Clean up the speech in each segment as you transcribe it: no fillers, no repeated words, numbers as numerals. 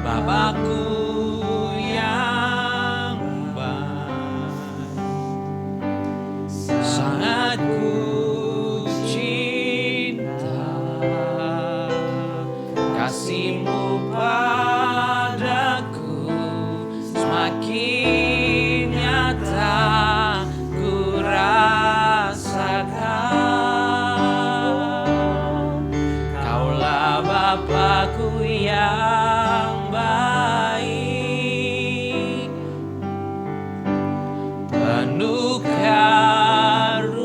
Bapakku yang baik, sangat ku cinta, kasih-Mu padaku semakin nyata ku rasakan. Kaulah Bapakku yang baik, penuh karunia,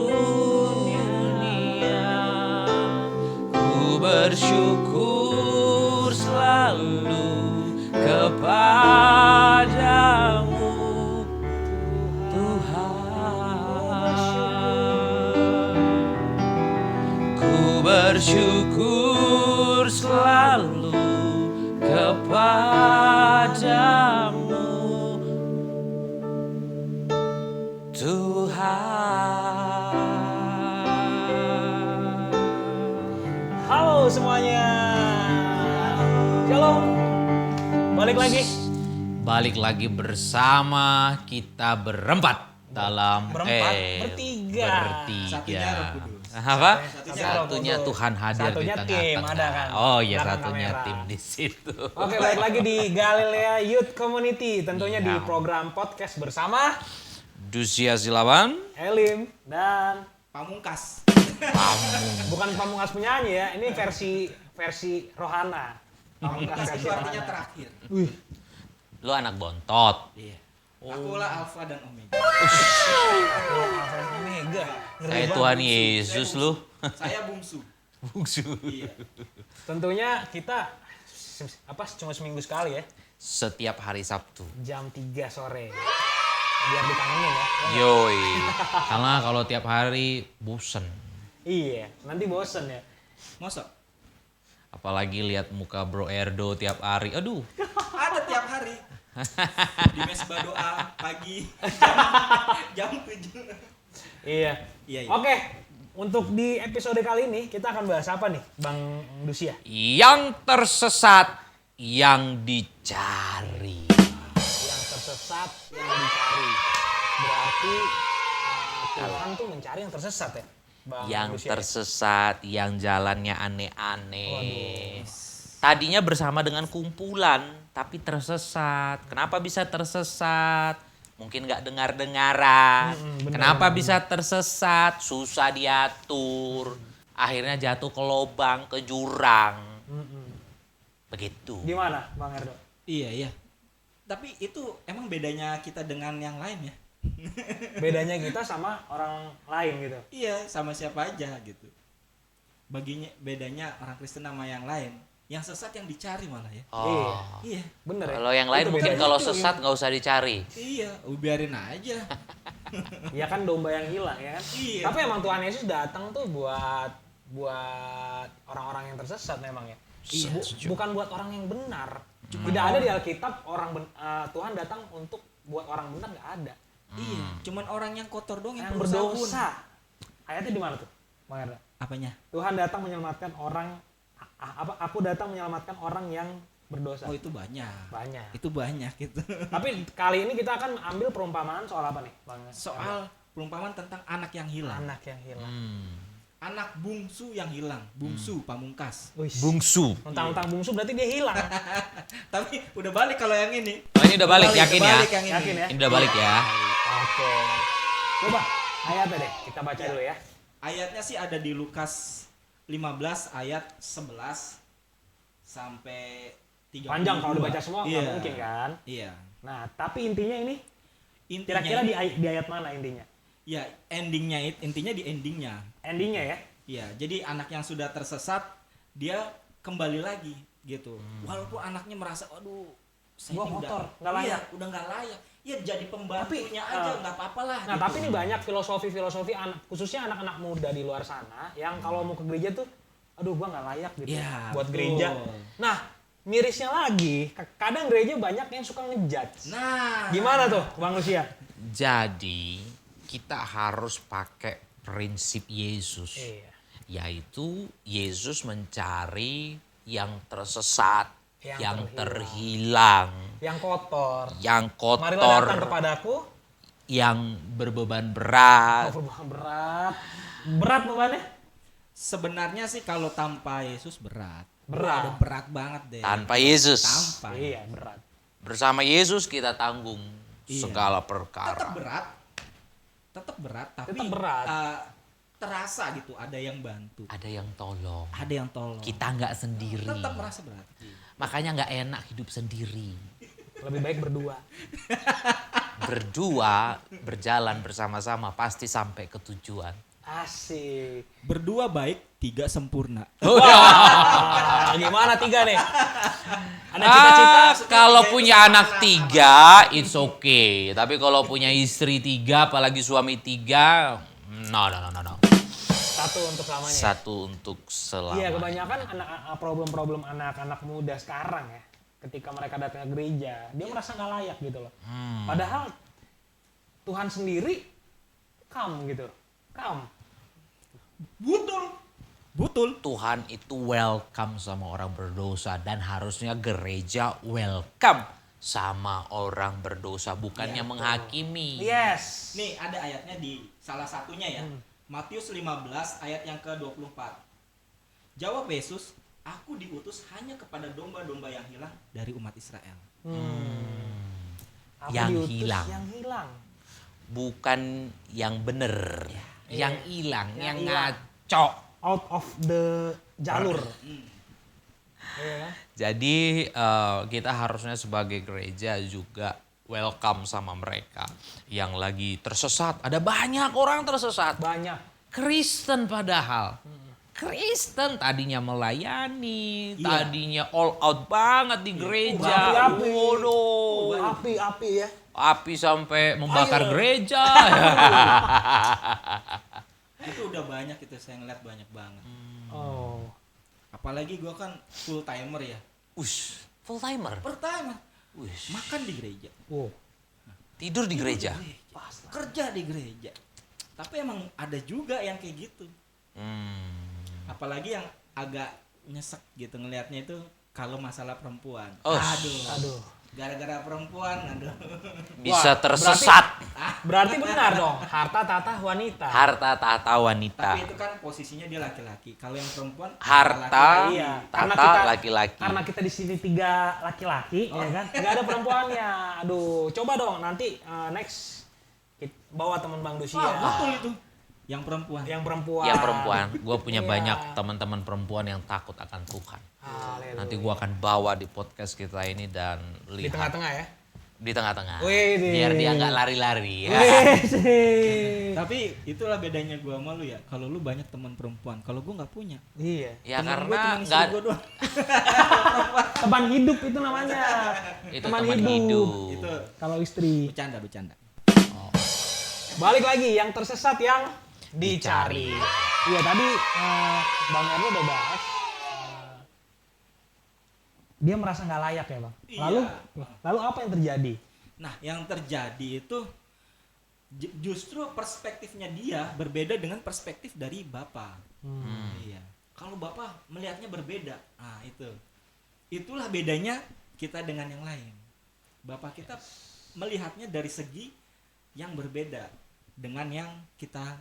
ku bersyukur selalu kepadamu Tuhan. Ku bersyukur selalu kepadamu Tuhan. Halo semuanya. Shalom. Balik lagi bersama kita berempat dalam bertiga. Satunya Roh Kudus. Apa? Satunya Satunya Tuhan hadir Satunya di tim, tengah-tengah. ada kan? Oh iya, Belakang satunya kamera. tim di situ. Oke, balik lagi di Galilea Youth Community. Tentunya di Iya. program podcast bersama Dusia Silaban, Elim dan Pamungkas. bukan Pamungkas penyanyi ya. Ini versi Rohana. Pamungkas versi itu artinya Rohana. terakhir. lu anak bontot. Iya. Akulah Alfa dan Omega. Mega. Kayak Tuhan Yesus lu. Saya bungsu. Bungsu. Iya. Tentunya kita cuma seminggu sekali ya. Setiap hari Sabtu. Jam 3 sore. Biar dikangenin ya. Yoi. Karena kalau tiap hari bosen. Iya, nanti bosen ya. Masa? Apalagi lihat muka Bro Erdo tiap hari. Aduh. Ada tiap hari. Di mesbah doa pagi jam 7. Iya. Iya. Oke, untuk di episode kali ini kita akan bahas apa nih, Bang Dusia? Yang tersesat, yang dicari. Yang tersesat, yang dicari. Berarti Tuhan tuh mencari yang tersesat ya, Bang Yang Dusia? tersesat, yang jalannya aneh-aneh. Tadinya bersama dengan kumpulan, tapi tersesat. Kenapa bisa tersesat? Mungkin nggak dengar-dengaran. benar, Kenapa bisa tersesat? Susah diatur. Akhirnya jatuh ke lubang, ke jurang. Begitu. Gimana, Bang Erdo? Iya. Tapi itu emang bedanya kita dengan yang lain ya? Bedanya kita sama orang lain gitu. Iya, sama siapa aja gitu. Bedanya orang Kristen sama yang lain. Yang sesat yang dicari malah ya. Oh. Iya. Bener ya? Kalau yang lain Itu mungkin bedanya. kalau Itu sesat nggak usah dicari. Iya, biarin aja. Ya kan domba yang hilang ya kan? Iya. Tapi emang Tuhan Yesus datang tuh buat orang-orang yang tersesat memang ya. Iya. Bukan buat orang yang benar. Tidak ada di Alkitab Tuhan datang untuk buat orang benar, nggak ada. Iya, cuman orang yang kotor doang yang Yang perlu sabun. berdosa. Ayatnya di mana tuh, Bang Erda? Apanya? Tuhan datang menyelamatkan orang aku datang menyelamatkan orang yang berdosa. Oh, itu banyak. Banyak. Itu banyak gitu. Tapi kali ini kita akan ambil perumpamaan soal apa nih, Bang? Soal perumpamaan tentang anak yang hilang. anak yang hilang. Anak bungsu yang hilang. Bungsu Pamungkas. Wih, Bungsu. mentang-mentang bungsu berarti dia hilang. Tapi udah balik kalau yang ini. Oh ini udah balik, yakin ya? Balik yang ini. Yakin ya? Ini udah balik ya. Oke. Coba ayatnya deh, kita baca dulu ya. Ayatnya sih ada di Lukas 15 ayat 11 sampai 32. Panjang kalau dibaca semua nggak Iya. mungkin kan. Iya. Nah, tapi intinya ini Intinya kira-kira ini- di ayat mana intinya? ya intinya di endingnya. Endingnya ya. Iya, jadi anak yang sudah tersesat dia kembali lagi gitu. Walaupun anaknya merasa, aduh, saya Gua ini kotor, udah nggak layak. Iya, udah nggak layak. ya jadi pembantunya aja nggak apa-apa lah. Nah, gitu. tapi ini banyak filosofi khususnya anak-anak muda di luar sana yang kalau mau ke gereja tuh, aduh gua nggak layak gitu Ya, buat betul. gereja. Nah, mirisnya lagi, kadang gereja banyak yang suka ngejudge. Nah, Gimana tuh, Bang Lucia? Jadi kita harus pakai prinsip Yesus. Iya. Yaitu Yesus mencari yang tersesat, Yang yang terhilang. terhilang, Yang kotor. yang Marilah kotor, datang kepadaku. yang berbeban berat. Berat. Berat bebannya? sebenarnya sih kalau tanpa Yesus berat. Berat. Udah berat banget deh. Tanpa Yesus. Tanpa. Iya, berat. Bersama Yesus kita tanggung Iya. segala Tetap perkara. berat. Tetap berat, tapi Tetap berat. terasa gitu ada yang bantu. Ada yang tolong. Ada yang tolong. Kita nggak sendiri. Tetap merasa berat. Makanya nggak enak hidup sendiri. Lebih baik berdua. Berdua berjalan bersama-sama pasti sampai ke tujuan. Asik. Berdua baik, 3 sempurna. Wah, gimana 3 nih? Ada cita-cita? Kalau punya anak 3, it's okay. Tapi kalau punya istri 3, apalagi suami 3, no. Satu untuk selamanya. Satu untuk selamanya. Iya, kebanyakan problem-problem anak-anak muda sekarang ya. Ketika mereka datang ke gereja, dia merasa nggak layak gitu loh. Padahal Tuhan sendiri gitu. Betul. Tuhan itu welcome sama orang berdosa dan harusnya gereja welcome sama orang berdosa, bukannya menghakimi. Yes. Nih ada ayatnya di salah satunya ya. Matius 15 ayat yang ke-24. Jawab Yesus, aku diutus hanya kepada domba-domba yang hilang dari umat Israel. Aku Yang diutus hilang. Yang hilang. Bukan yang bener, yang hilang, yang hilang. ngaco. Out of the jalur. Iya kan? Jadi kita harusnya sebagai gereja juga welcome sama mereka yang lagi tersesat. Ada banyak orang tersesat. Banyak. Kristen padahal. Kristen tadinya melayani, Iya. tadinya all out banget di gereja. Berapi-api. Waduh. Api-api ya. Api sampai membakar gereja. Itu udah banyak itu saya ngeliat banyak banget. Oh. Apalagi gua kan full timer ya. Ush, full timer. Pertama Ush, makan di gereja, Wow. tidur di gereja. kerja di gereja. Tapi emang ada juga yang kayak gitu. Apalagi yang agak nyesek gitu ngelihatnya itu kalau masalah perempuan. Oh. Aduh. Gara-gara perempuan, aduh. Bisa Wah, tersesat. Berarti benar dong. Harta tata wanita. Harta tahta wanita. Tapi itu kan posisinya dia laki-laki. Kalau yang perempuan Harta laki-laki. Iya. tahta laki-laki. Karena kita di sini 3 laki-laki, ya kan? Nggak ada perempuannya. Aduh, coba dong nanti next bawa teman Bang Dusia. Betul itu. Yang perempuan. Yang perempuan. Yang perempuan. Gue punya Iya. banyak teman-teman perempuan yang takut akan Tuhan. Haleluya. Nanti gue akan bawa di podcast kita ini dan Di lihat. tengah-tengah ya. Di tengah-tengah. Widih. Biar dia nggak lari-lari. Ya. Wih. Tapi itulah bedanya gua sama lu ya. Kalau lu banyak teman perempuan, kalau gua nggak punya. Iya. Ya Temen gua karena cuman istri nggak gua doang. Teman hidup itu namanya. itu teman teman hidup. hidup. Itu Kalau istri. bercanda. Balik lagi yang tersesat yang dicari. Iya tadi Bang Erno udah bahas. Dia merasa nggak layak ya Bang. Iya. Lalu apa yang terjadi? Nah, yang terjadi itu justru perspektifnya dia berbeda dengan perspektif dari Bapak. Iya. Kalau Bapak melihatnya berbeda. Nah, itu. Itulah bedanya kita dengan yang lain. Bapak kita melihatnya dari segi yang berbeda dengan yang kita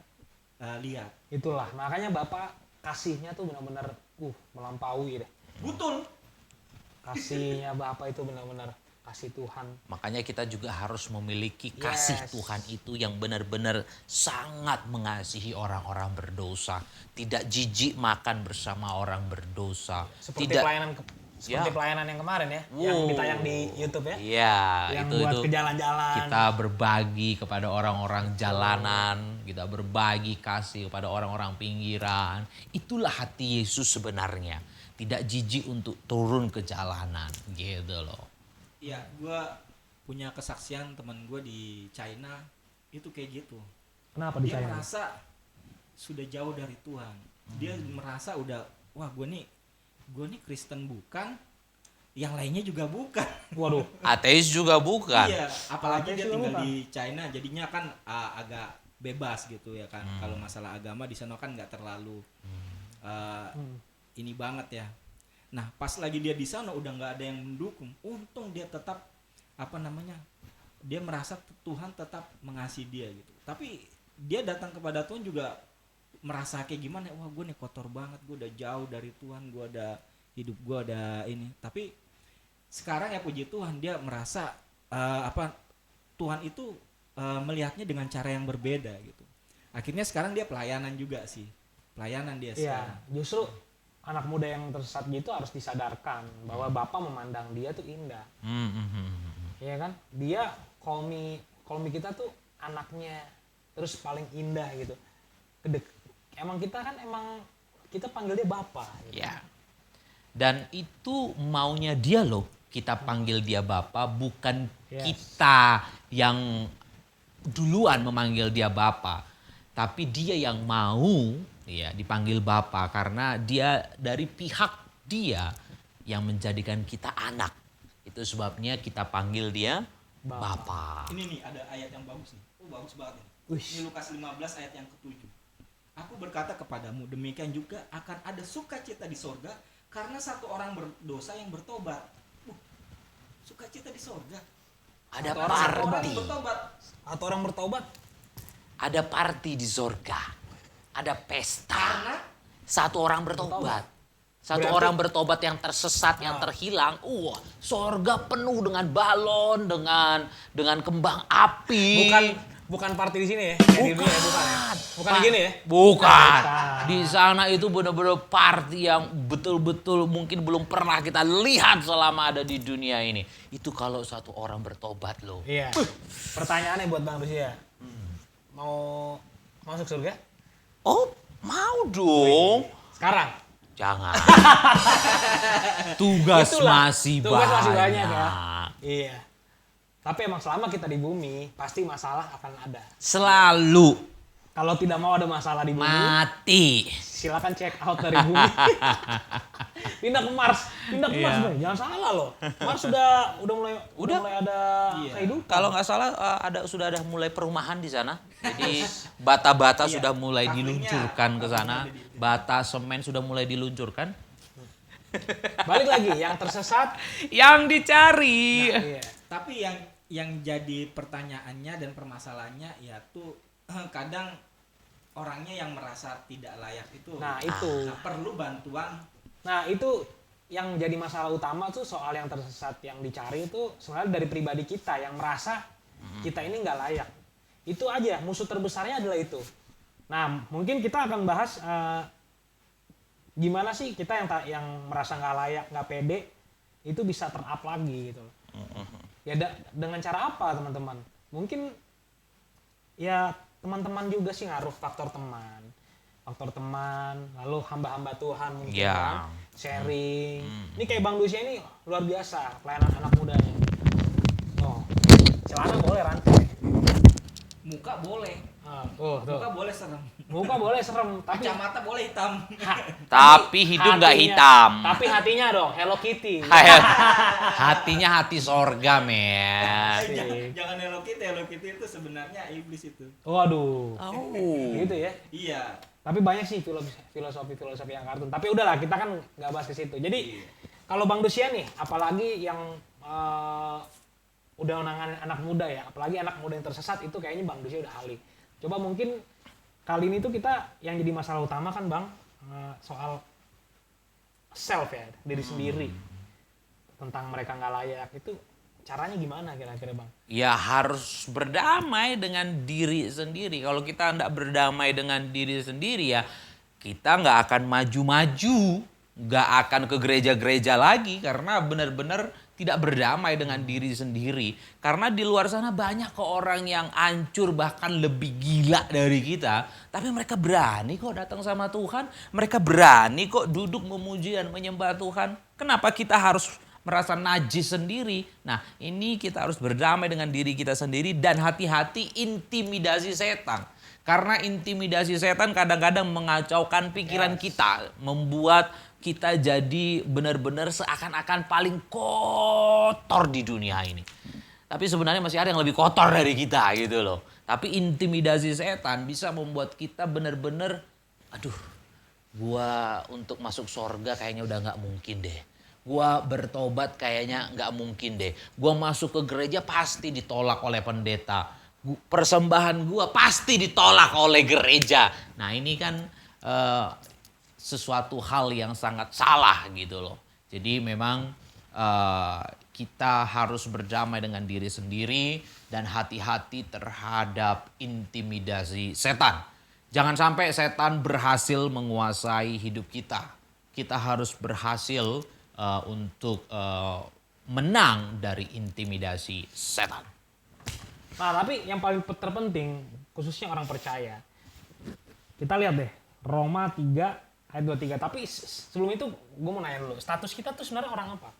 lihat. Itulah makanya Bapak kasihnya tuh benar-benar melampaui deh. Betul. Kasihnya Bapak itu benar-benar kasih Tuhan. Makanya kita juga harus memiliki kasih Yes. Tuhan itu yang benar-benar sangat mengasihi orang-orang berdosa. Tidak jijik makan bersama orang berdosa. Seperti Tidak pelayanan yang kemarin ya, yang Wow. ditayang di YouTube ya. Iya, Yang itu buat ke jalan-jalan. kita berbagi kepada orang-orang jalanan, kita berbagi kasih kepada orang-orang pinggiran. Itulah hati Yesus sebenarnya. Tidak jijik untuk turun ke jalanan, gitu loh. Iya, gua punya kesaksian teman gue di China itu kayak gitu. Kenapa di Dia China? merasa sudah jauh dari Tuhan. Dia merasa udah, wah gue nih Kristen bukan, yang lainnya juga bukan. Waduh. Ateis juga bukan. Iya, apalagi Ateis dia juga tinggal bukan. di China, jadinya kan agak bebas gitu ya kan. Kalau masalah agama di sana kan nggak terlalu ini banget ya. Nah, pas lagi dia di sana udah nggak ada yang mendukung. Untung dia tetap dia merasa Tuhan tetap mengasihi dia gitu. Tapi dia datang kepada Tuhan juga merasa kayak gimana? Wah, gue nih kotor banget, gue udah jauh dari Tuhan, gue ada hidup gue ada ini. Tapi sekarang ya puji Tuhan dia merasa Tuhan itu melihatnya dengan cara yang berbeda gitu. Akhirnya sekarang dia pelayanan juga sih. Pelayanan dia Iya, sekarang. justru anak muda yang tersesat gitu harus disadarkan bahwa Bapak memandang dia tuh indah. Iya kan? Dia call me kita tuh anaknya, terus paling indah gitu. Emang kita panggil dia Bapak. Gitu. Ya. Dan itu maunya dia loh. Kita panggil dia Bapak, bukan kita yang duluan memanggil dia Bapak. Tapi dia yang mau ya dipanggil Bapak karena dia dari pihak dia yang menjadikan kita anak. Itu sebabnya kita panggil dia Bapak. Ini nih ada ayat yang bagus nih. Oh, bagus banget nih. Ini Lukas 15 ayat yang ke-7. Aku berkata kepadamu, demikian juga akan ada sukacita di sorga karena satu orang berdosa yang bertobat. Sukacita di sorga. Ada Orang party. bertobat. Atau orang bertobat. Ada party di sorga. Ada pesta. Karena Satu orang bertobat. Satu Berarti- orang bertobat yang tersesat, yang terhilang. Sorga penuh dengan balon, dengan kembang api. Bukan party di sini ya? Kayak di dunia ya, bukan ya? Bukan gini ya? Bukan. Bukan. Di sana itu benar-benar party yang betul-betul mungkin belum pernah kita lihat selama ada di dunia ini. Itu kalau satu orang bertobat loh. Iya. Pertanyaannya buat Bang Rusia. Mau masuk surga? Oh, mau dong. Sekarang? Jangan. Tugas Itulah, masih tugas banyak. masih banyak ya. Iya. Tapi emang selama kita di bumi, pasti masalah akan ada. Selalu Kalau tidak mau ada masalah di bumi, mati. silakan check out dari bumi. Pindah ke Mars, Iya. Bang. Jangan salah loh. Mars udah mulai ada kehidupan. Kalau nggak salah sudah ada mulai perumahan di sana. Jadi bata-bata sudah mulai diluncurkan ke sana. Bata semen sudah mulai diluncurkan. Balik lagi, yang tersesat. Yang dicari. Iya. tapi yang jadi pertanyaannya dan permasalahannya ya tuh kadang orangnya yang merasa tidak layak itu. Nah, itu. Perlu bantuan. Nah, itu yang jadi masalah utama tuh soal yang tersesat yang dicari itu sebenarnya dari pribadi kita yang merasa kita ini nggak layak. Itu aja, musuh terbesarnya adalah itu. Nah, mungkin kita akan bahas gimana sih kita yang merasa nggak layak, nggak pede, itu bisa turn-up lagi gitu. Ya dengan cara apa teman-teman? Mungkin ya teman-teman juga sih ngaruh faktor teman, lalu hamba-hamba Tuhan mungkin Ya. kan, sharing. Ini kayak Bang Dusia ini luar biasa pelayanan anak mudanya. Oh, celana boleh rantai. Muka boleh. Tuh. Muka boleh serem. Muka boleh serem, tapi Kacamata boleh hitam. Tapi hidup nggak hitam. Tapi hatinya dong Hello Kitty. Hatinya hati sorga, men. Jangan Hello Kitty itu sebenarnya iblis itu. Waduh. Oh. Gitu ya. Iya. Tapi banyak sih filosofi yang kartun. Tapi udahlah, kita kan nggak bahas ke situ. Jadi kalau Bang Dusia nih, apalagi yang udah menangani anak muda ya, apalagi anak muda yang tersesat itu kayaknya Bang Dusia udah ahli. Coba mungkin kali ini tuh kita yang jadi masalah utama kan Bang, soal self ya, diri sendiri. Tentang mereka nggak layak, itu caranya gimana kira-kira Bang? Ya harus berdamai dengan diri sendiri. Kalau kita nggak berdamai dengan diri sendiri ya kita nggak akan maju-maju, nggak akan ke gereja-gereja lagi karena benar-benar tidak berdamai dengan diri sendiri. Karena di luar sana banyak kok orang yang hancur bahkan lebih gila dari kita. Tapi mereka berani kok datang sama Tuhan. Mereka berani kok duduk memuji dan menyembah Tuhan. Kenapa kita harus merasa najis sendiri. Nah, ini kita harus berdamai dengan diri kita sendiri dan hati-hati intimidasi setan. Karena intimidasi setan kadang-kadang mengacaukan pikiran kita, membuat kita jadi benar-benar seakan-akan paling kotor di dunia ini. Tapi sebenarnya masih ada yang lebih kotor dari kita gitu loh. Tapi intimidasi setan bisa membuat kita benar-benar, aduh, gua untuk masuk surga kayaknya udah nggak mungkin deh. Gua bertobat kayaknya nggak mungkin deh. Gua masuk ke gereja pasti ditolak oleh pendeta. Persembahan gua pasti ditolak oleh gereja. Nah ini kan sesuatu hal yang sangat salah gitu loh. Jadi memang kita harus berdamai dengan diri sendiri dan hati-hati terhadap intimidasi setan. Jangan sampai setan berhasil menguasai hidup kita. Kita harus berhasil untuk menang dari intimidasi setan. Nah tapi yang paling terpenting khususnya orang percaya. Kita lihat deh Roma 3 ayat 23. Tapi sebelum itu gue mau nanya dulu. Status kita tuh sebenarnya orang apa?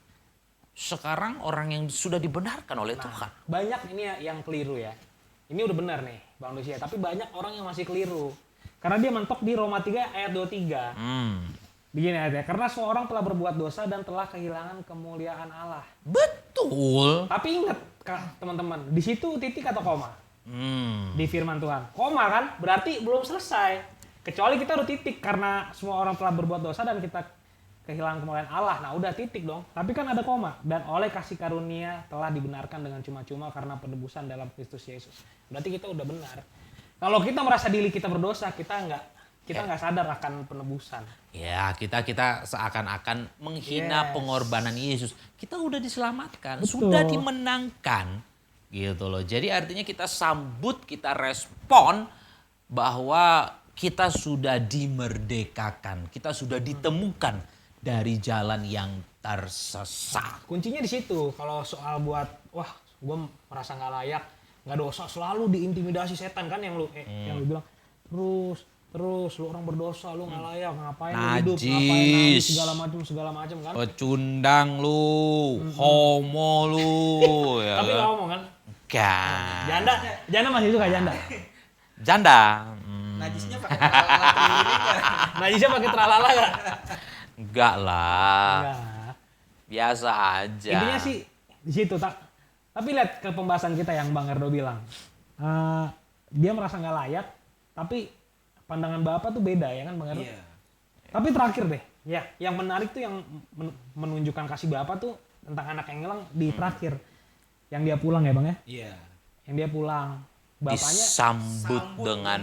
Sekarang orang yang sudah dibenarkan oleh Tuhan. Banyak ini yang keliru ya. Ini udah benar nih Bang Lucia. Tapi banyak orang yang masih keliru. Karena dia mentok di Roma 3 ayat 23. Begini ayatnya. Karena semua orang telah berbuat dosa dan telah kehilangan kemuliaan Allah. Betul. Tapi ingat teman-teman, di situ titik atau koma? Di firman Tuhan. Koma kan? Berarti belum selesai. Kecuali kita udah titik karena semua orang telah berbuat dosa dan kita kehilangan kemuliaan Allah. Nah udah titik dong. Tapi kan ada koma. Dan oleh kasih karunia telah dibenarkan dengan cuma-cuma karena penebusan dalam Kristus Yesus. Berarti kita udah benar. Kalau kita merasa diri kita berdosa, kita nggak sadar akan penebusan. Ya, kita seakan-akan menghina pengorbanan Yesus. Kita udah diselamatkan, sudah dimenangkan, gitu loh. Jadi artinya kita sambut, kita respon bahwa kita sudah dimerdekakan, kita sudah ditemukan dari jalan yang tersesat. Kuncinya di situ. Kalau soal buat, wah, gue merasa nggak layak, nggak dosa, selalu diintimidasi setan kan yang lu bilang terus lu orang berdosa, lu nggak layak, ngapain lu hidup, ngapain nangis, segala macam kan. Pecundang lu, homo lu. Ya tapi nggak ngomong kan? Enggak. Janda masih suka janda. Janda. Najisnya pakai tralala. Najisnya pakai tralala nggak? Enggak lah. Enggak. Biasa aja. Intinya sih di situ. Tapi lihat ke pembahasan kita yang Bang Erdo bilang. Dia merasa nggak layak, tapi pandangan Bapak tuh beda ya kan Bang Erdo? Iya. Tapi terakhir deh, ya yang menarik tuh yang menunjukkan kasih Bapak tuh tentang anak yang hilang di terakhir. Yang dia pulang ya Bang ya? Iya. Yang dia pulang. Bapaknya disambut dengan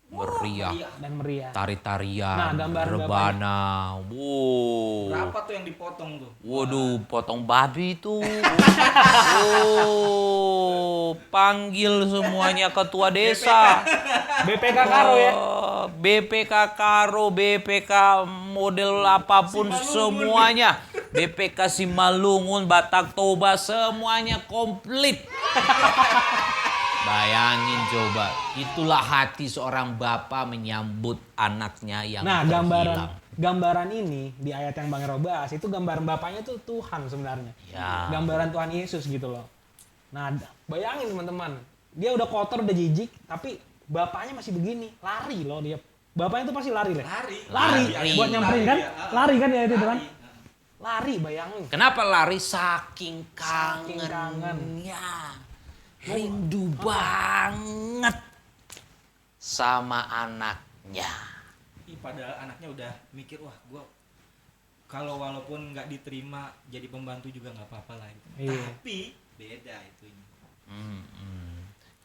meriah dan meriah. Tari-tarian, rebana. Wow. Berapa tuh yang dipotong tuh? Waduh, potong babi itu. Panggil semuanya ketua desa. BPK Karo ya. BPK Karo, BPK model apapun semuanya. BPK Simalungun, Batak Toba semuanya komplit. Bayangin coba, itulah hati seorang bapak menyambut anaknya yang terhilang. Gambaran ini di ayat yang Bang Ero bahas itu gambaran bapaknya tuh Tuhan sebenarnya. Ya. Gambaran Tuhan Yesus gitu loh. Nah, bayangin teman-teman, dia udah kotor, udah jijik, tapi bapaknya masih begini, lari loh dia. Bapaknya tuh pasti lari. Lari. Buat nyamperin kan? Lari kan ya itu kan? Lari, bayangin. Kenapa lari? Saking kangennya. Rindu banget sama anaknya. Padahal anaknya udah mikir, wah gue kalau walaupun nggak diterima jadi pembantu juga nggak apa-apa lah. Tapi beda itu.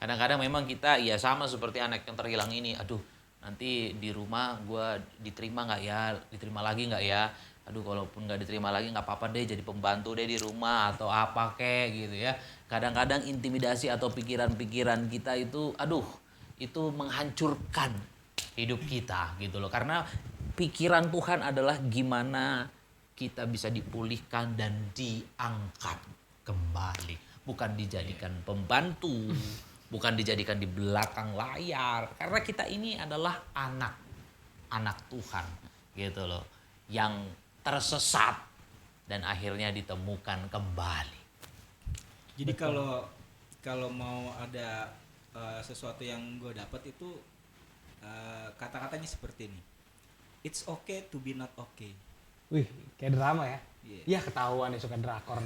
Kadang-kadang memang kita ya sama seperti anak yang terhilang ini. Aduh, nanti di rumah gue diterima nggak ya? Diterima lagi nggak ya? Aduh, kalaupun nggak diterima lagi nggak apa-apa deh, jadi pembantu deh di rumah atau apa kek gitu ya. Kadang-kadang intimidasi atau pikiran-pikiran kita itu, aduh, itu menghancurkan hidup kita gitu loh. Karena pikiran Tuhan adalah gimana kita bisa dipulihkan dan diangkat kembali. Bukan dijadikan pembantu, bukan dijadikan di belakang layar. Karena kita ini adalah anak Tuhan gitu loh. Yang tersesat dan akhirnya ditemukan kembali. Jadi kalau mau ada sesuatu yang gue dapat itu kata-katanya seperti ini. It's okay to be not okay. Wih, kayak drama ya. Yeah. Ya ketahuan ya suka drakor.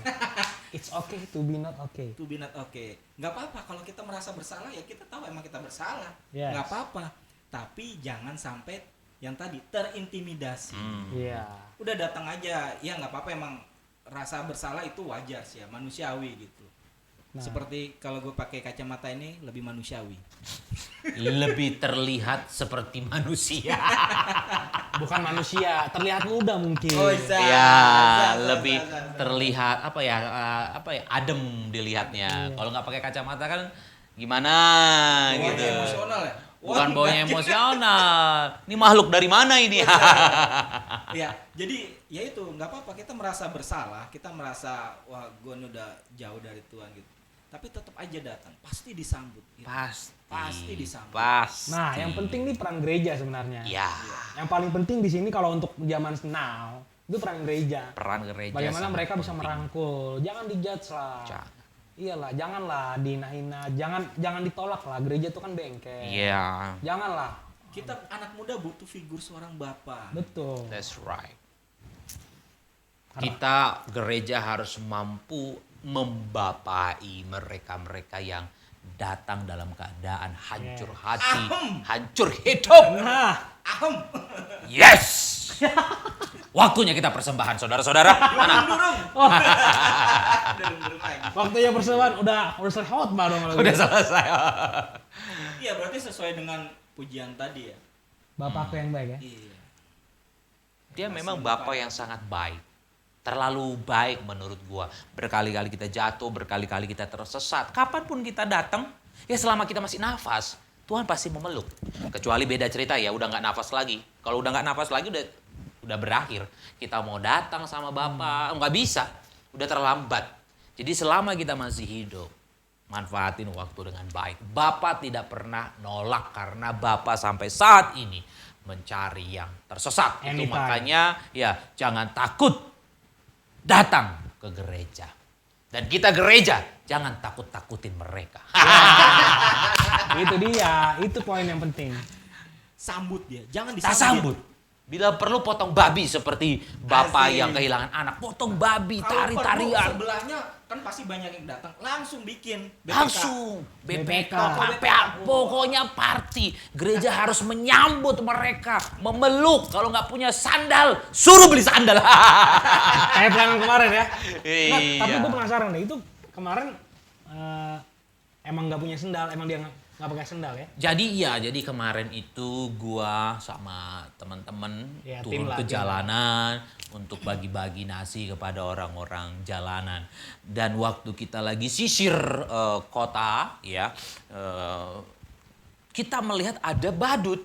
It's okay to be not okay. To be not okay. Nggak apa-apa kalau kita merasa bersalah ya kita tahu emang kita bersalah. Yes. Nggak apa-apa. Tapi jangan sampai yang tadi terintimidasi. Iya. Udah datang aja, ya nggak apa-apa emang rasa bersalah itu wajar sih ya, manusiawi gitu. Nah. Seperti kalau gue pakai kacamata ini lebih manusiawi. Lebih terlihat seperti manusia. Bukan manusia, terlihat muda mungkin. Oh, iya. Ya, Zat. lebih terlihat apa ya adem dilihatnya. Kalau nggak pakai kacamata kan gimana gitu. Emosional ya? Bukan Wah, baunya enggak. emosional. Ini makhluk dari mana ini? Ya, jadi ya itu nggak apa-apa kita merasa bersalah, kita merasa wah gue udah jauh dari Tuhan gitu. Tapi tetap aja datang, pasti disambut. Gitu. Pasti disambut. Pasti. Nah, yang penting nih peran gereja sebenarnya. Ya, Yang paling penting di sini kalau untuk zaman now itu peran gereja. peran gereja. Bagaimana sangat mereka bisa penting. merangkul, jangan dijudge lah. Jangan. Iyalah, janganlah dihina-hina, jangan ditolak lah. Gereja itu kan bengkel. Iya, Janganlah. Kita anak muda butuh figur seorang bapak. Betul. that's right. Kita gereja harus mampu membapai mereka-mereka yang datang dalam keadaan hancur hati, hancur hidup. Nah, Ahem. Yes. Waktunya kita persembahan, saudara-saudara. Mana? Durung lagi. waktunya persembahan udah selesai khotbah dong kalau Udah gitu. selesai. Iya, berarti sesuai dengan pujian tadi ya. Bapakku yang baik ya. Iya. Dia memang bapak yang sangat baik. Terlalu baik menurut gua. Berkali-kali kita jatuh, berkali-kali kita tersesat. Kapanpun kita datang, ya selama kita masih nafas, Tuhan pasti memeluk. Kecuali beda cerita ya, udah nggak nafas lagi. Kalau udah nggak nafas lagi udah berakhir. Kita mau datang sama Bapak, nggak bisa. Udah terlambat. Jadi selama kita masih hidup, manfaatin waktu dengan baik. Bapak tidak pernah nolak karena Bapak sampai saat ini mencari yang tersesat. Itu Anytime. makanya ya jangan takut datang ke gereja. Dan kita gereja jangan takut-takutin mereka. Itu dia, itu poin yang penting. Sambut dia, jangan Kita disambut. sambut. Bila perlu potong babi seperti bapak Asik. yang kehilangan anak. Potong babi, Kalau perlu tari-tarian. sebelahnya kan pasti banyak yang datang, langsung bikin BPK. Langsung BPK, BPK. pokoknya party. Gereja harus menyambut mereka, memeluk. Kalau nggak punya sandal, suruh beli sandal. Kayak pelayanan kemarin ya. Nggak, Iya. tapi gue penasaran deh, itu kemarin emang nggak punya sendal, emang dia nggak pakai sendal ya? Jadi kemarin itu gua sama teman-teman Ya, turun tim lah, ke tim. jalanan untuk bagi-bagi nasi kepada orang-orang jalanan. Dan waktu kita lagi sisir kota, ya, kita melihat ada badut.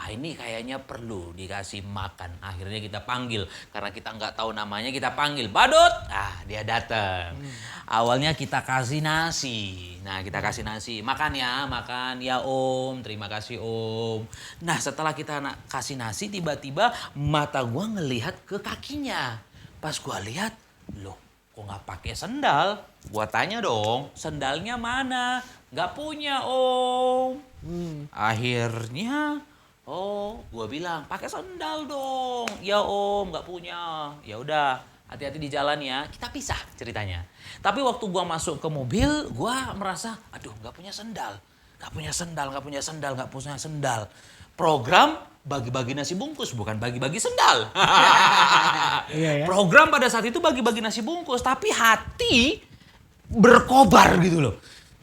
Ini kayaknya perlu dikasih makan. Akhirnya kita panggil. Karena kita nggak tahu namanya, kita panggil. Badut! Dia datang. Awalnya kita kasih nasi. Nah, kita kasih nasi. Makan ya, makan. Ya om, terima kasih om. Nah, setelah kita kasih nasi, tiba-tiba mata gua ngelihat ke kakinya. Pas gua lihat, loh kok nggak pakai sendal? Gua tanya dong, sendalnya mana? Nggak punya om. Akhirnya, gua bilang pakai sendal dong. Ya om, nggak punya. Ya udah, hati-hati di jalan ya. Kita pisah ceritanya. Tapi waktu gua masuk ke mobil, gua merasa, aduh nggak punya sendal. Nggak punya sendal. Program bagi-bagi nasi bungkus, bukan bagi-bagi sendal. Iya ya. Program pada saat itu bagi-bagi nasi bungkus, tapi hati berkobar gitu loh.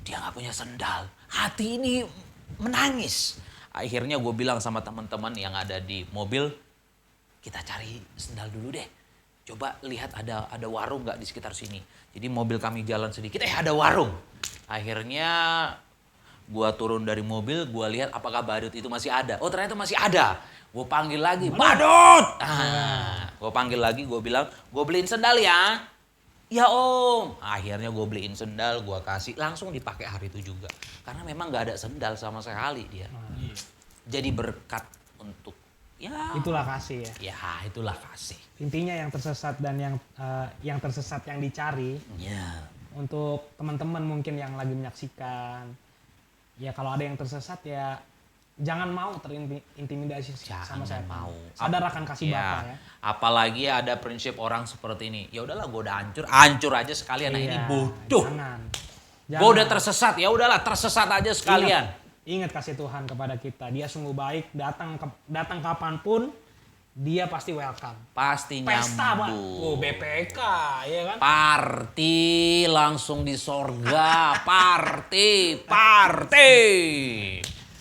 Dia nggak punya sendal. Hati ini menangis. Akhirnya gue bilang sama teman-teman yang ada di mobil, kita cari sendal dulu deh. Coba lihat ada warung nggak di sekitar sini. Jadi mobil kami jalan sedikit, ada warung. Akhirnya gue turun dari mobil, gue lihat apakah badut itu masih ada. Oh ternyata masih ada. Gue panggil lagi, badut! Gue panggil lagi, gue bilang, gue beliin sendal ya. Ya om. Akhirnya gue beliin sendal, gue kasih, langsung dipakai hari itu juga. Karena memang gak ada sendal sama sekali dia. Jadi berkat untuk Ya. Itulah kasih ya. Ya, itulah kasih. Intinya yang tersesat dan yang tersesat yang dicari. Ya. Untuk teman-teman mungkin yang lagi menyaksikan, ya kalau ada yang tersesat ya jangan mau terintimidasi sama Jangan saya. mau. Sadar akan kasih Bapa ya. Apalagi ada prinsip orang seperti ini. Ya udahlah, gue udah hancur aja sekalian. Nah, ini Iya, bodoh. Jangan. Gue udah tersesat, ya udahlah tersesat aja sekalian. Ingat kasih Tuhan kepada kita. Dia sungguh baik. Datang kapanpun, dia pasti welcome. Pasti Pesta, Pak. nyambung. Oh, BPK, ya kan? Party langsung di sorga. Party.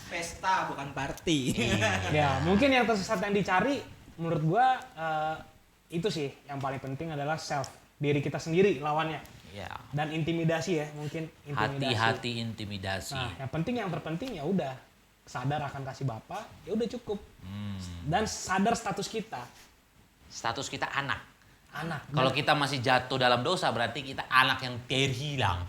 Pesta bukan party. Ya, mungkin yang tersesat yang dicari, menurut gua itu sih yang paling penting adalah self. Diri kita sendiri lawannya. Ya. Dan intimidasi ya, mungkin intimidasi. Hati-hati intimidasi. Nah, yang terpenting ya udah sadar akan kasih Bapa, ya udah cukup. Dan sadar status kita, Status kita anak. anak. Kalau kita masih jatuh dalam dosa, berarti kita anak yang terhilang.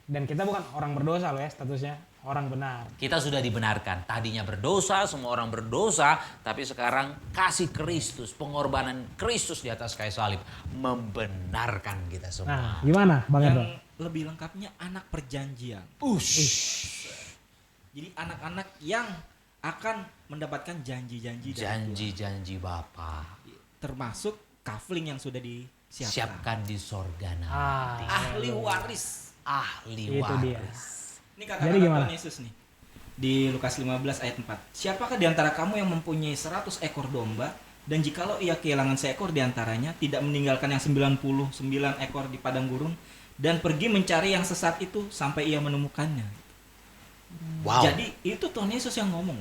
Dan kita bukan orang berdosa loh ya statusnya, orang benar. Kita sudah dibenarkan. Tadinya berdosa, semua orang berdosa, tapi sekarang kasih Kristus, pengorbanan Kristus di atas kayu salib membenarkan kita Nah, semua. gimana Bang Yang Edo? lebih lengkapnya anak perjanjian. Jadi anak-anak yang akan mendapatkan janji-janji dari Tuhan. Janji-janji Bapa Termasuk kafling yang sudah disiapkan. siapkan di sorga nanti. Ahli waris. Ahli Itu dia. waris. Ini Jadi kata-kata gimana? Tuhan Yesus nih. Di Lukas 15 ayat 4. Siapakah di antara kamu yang mempunyai 100 ekor domba dan jikalau ia kehilangan seekor di antaranya tidak meninggalkan yang 99 ekor di padang gurun dan pergi mencari yang sesat itu sampai ia menemukannya. Wow. Jadi itu Tuhan Yesus yang ngomong.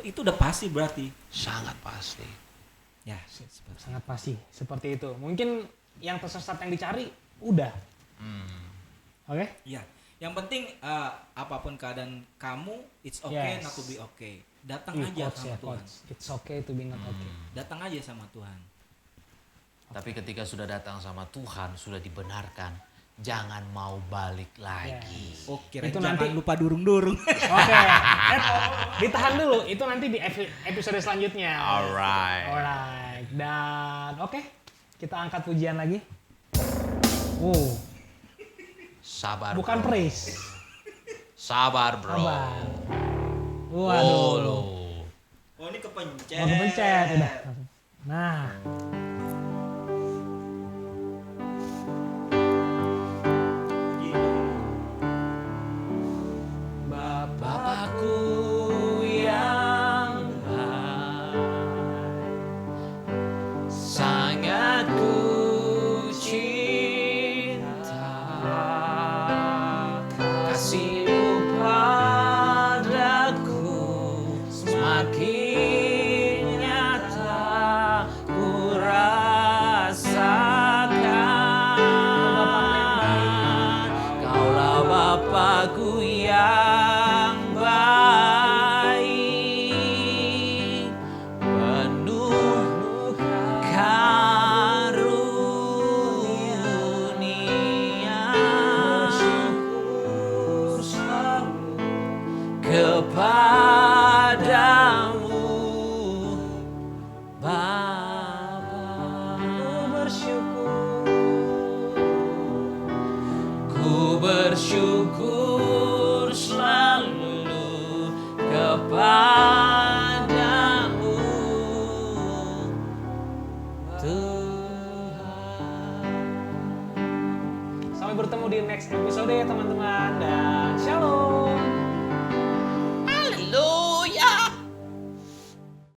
Itu udah pasti berarti. Sangat pasti. Ya, seperti Sangat pasti seperti itu. Mungkin yang tersesat yang dicari udah. Oke? ya. Yang penting apapun keadaan kamu, it's okay Yes. not to be okay. Datang Ih, aja quotes sama ya, Tuhan. quotes. It's okay to be not okay. Datang aja sama Tuhan. Tapi ketika sudah datang sama Tuhan, sudah dibenarkan, jangan mau balik lagi. Oke, Itu jangan nanti- lupa durung-durung. Oke, ditahan dulu. Itu nanti di episode selanjutnya. Alright. Dan oke, kita angkat pujian lagi. Sabar. Bukan bro. praise. Sabar, bro. Sabar. Oh, Waduh. lo. Oh, ini kepencet. Mau kepencet udah. Nah, Bapakku yang baik, sangat ku cinta, kasih-Mu padaku semakin nyata ku rasakan. Kaulah Bapakku yang baik, penuh karunia, bersyukur selalu kepadamu Bapa. Ku bersyukur selalu kepadamu Tuhan. sampai bertemu di next episode ya teman-teman. Dan shalom.